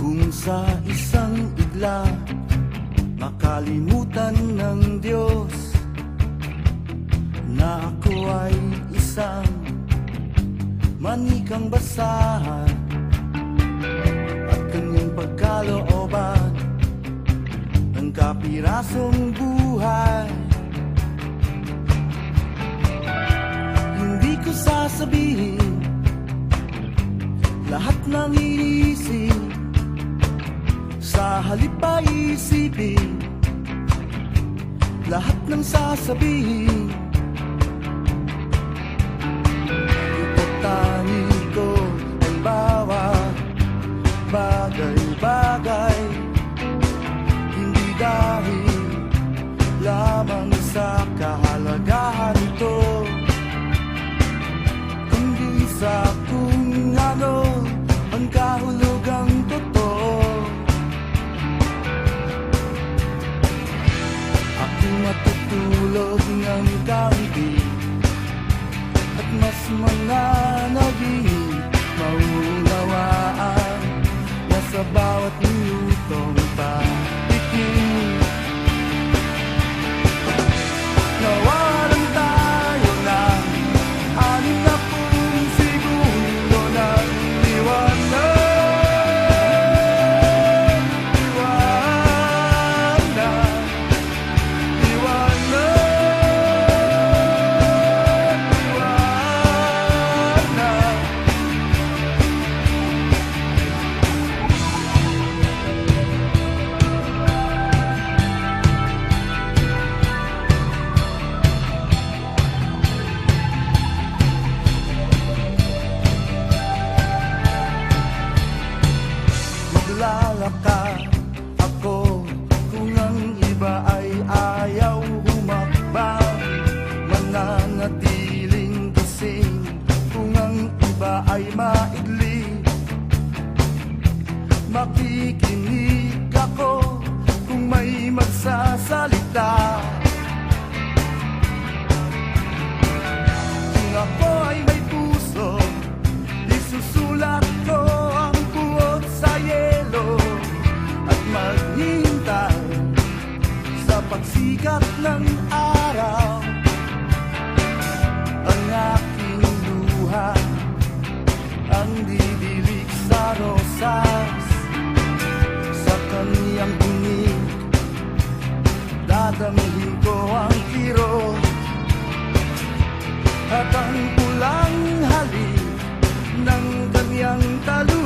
Kung sa isang igla makalimutan ng Diyos na ako ay isang manikang basahan at kanyang pagkalooban ng kapirasong buhay, hindi ko sasabihin lahat ng iniisip. Sa halip ay isipin lahat ng sasabihin. Itatani ko ang bawat bagay-bagay, hindi dahil lamang sa kahalagahan nito, kundi sa kung ano ang kahulugang totoo. Matutulog ng kaunti at mas mananaginip, maunawaan na sa bawat minutong patikim nawalan tayo ng 60 segundo ng liwanag. Lalakad ako kung ang iba ay ayaw humakbang, mananatiling gising kung ang iba ay maidli. Makikinig ako kung may magsasalita, kung ako ay may puso, isusulat ko ang puot sa yelo at maghintay sa pagsikat ng araw. Ang aking luha ang didilig sa rosas, sa kaniyang tinig dadamhin ko ang kirot at ang pulang halik ng kanyang talungan.